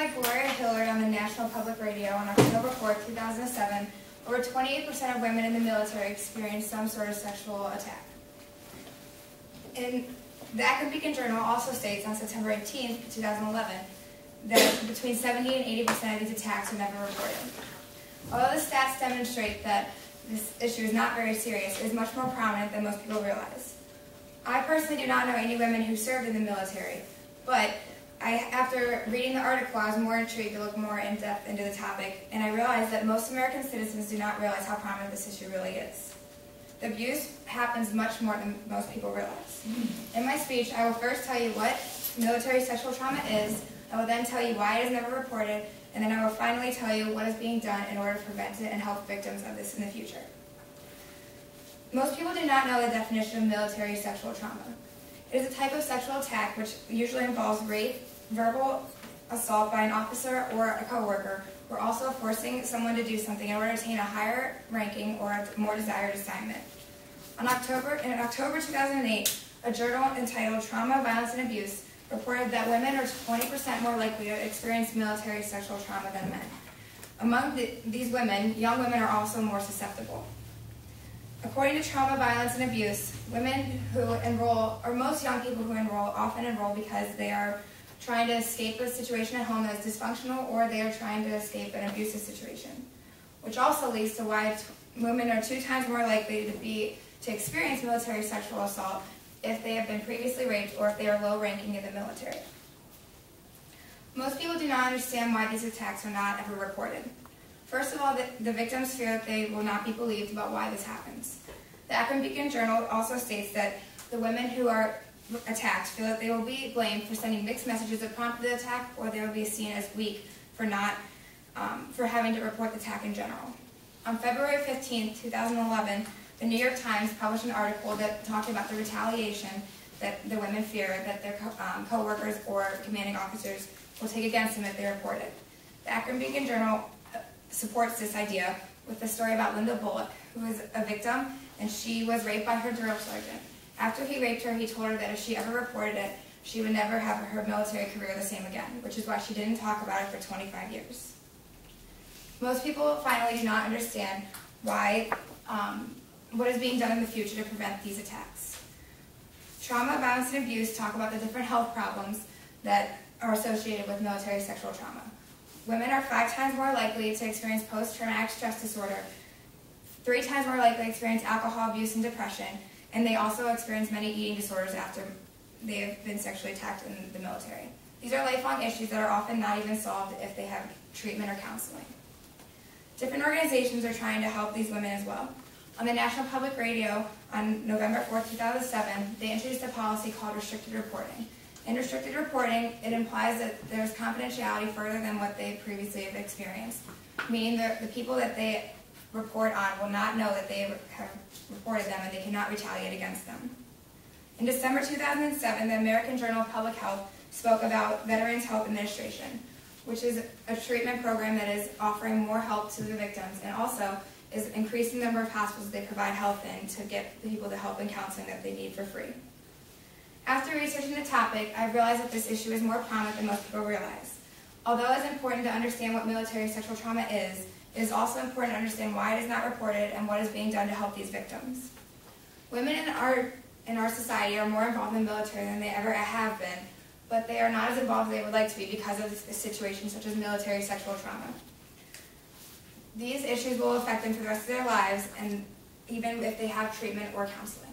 by Gloria Hillard on the National Public Radio on October 4, 2007, over 28% of women in the military experienced some sort of sexual attack. And the Akron Beacon Journal also states on September 18, 2011, that between 70 and 80% of these attacks are never reported. Although the stats demonstrate that this issue is not very serious, it is much more prominent than most people realize. I personally do not know any women who served in the military, but after reading the article, I was more intrigued to look more in depth into the topic, and I realized that most American citizens do not realize how prominent this issue really is. The abuse happens much more than most people realize. In my speech, I will first tell you what military sexual trauma is. I will then tell you why it is never reported, and then I will finally tell you what is being done in order to prevent it and help victims of this in the future. Most people do not know the definition of military sexual trauma. It is a type of sexual attack which usually involves rape, verbal assault by an officer or a coworker, or also forcing someone to do something in order to attain a higher ranking or a more desired assignment. In October 2008, a journal entitled Trauma, Violence, and Abuse reported that women are 20% more likely to experience military sexual trauma than men. Among these women, young women are also more susceptible. According to Trauma, Violence, and Abuse, women who enroll, or most young people who enroll, often enroll because they are trying to escape a situation at home that is dysfunctional, or they are trying to escape an abusive situation, which also leads to why women are 2 times more likely to experience military sexual assault if they have been previously raped or if they are low-ranking in the military. Most people do not understand why these attacks are not ever reported. First of all, the victims fear that they will not be believed about why this happens. The Akron Beacon Journal also states that the women who are attacked feel that they will be blamed for sending mixed messages that prompted the attack, or they will be seen as weak for having to report the attack in general. On February 15, 2011, the New York Times published an article that talked about the retaliation that the women fear that their co-workers or commanding officers will take against them if they report it. The Akron Beacon Journal supports this idea with the story about Linda Bullock, who was a victim, and she was raped by her drill sergeant. After he raped her, he told her that if she ever reported it, she would never have her military career the same again, which is why she didn't talk about it for 25 years. Most people finally do not understand why, what is being done in the future to prevent these attacks. Trauma, Violence, and Abuse talk about the different health problems that are associated with military sexual trauma. Women are 5 times more likely to experience post-traumatic stress disorder, 3 times more likely to experience alcohol abuse and depression, and they also experience many eating disorders after they have been sexually attacked in the military. These are lifelong issues that are often not even solved if they have treatment or counseling. Different organizations are trying to help these women as well. On the National Public Radio on November 4, 2007, they introduced a policy called restricted reporting. In restricted reporting, it implies that there's confidentiality further than what they previously have experienced, meaning that the people that they report on will not know that they have reported them and they cannot retaliate against them. In December 2007, the American Journal of Public Health spoke about Veterans Health Administration, which is a treatment program that is offering more help to the victims and also is increasing the number of hospitals they provide health in to get the people the help and counseling that they need for free. After researching the topic, I realized that this issue is more prominent than most people realize. Although it is important to understand what military sexual trauma is, it is also important to understand why it is not reported and what is being done to help these victims. Women in our society are more involved in the military than they ever have been, but they are not as involved as they would like to be because of situations such as military sexual trauma. These issues will affect them for the rest of their lives, and even if they have treatment or counseling.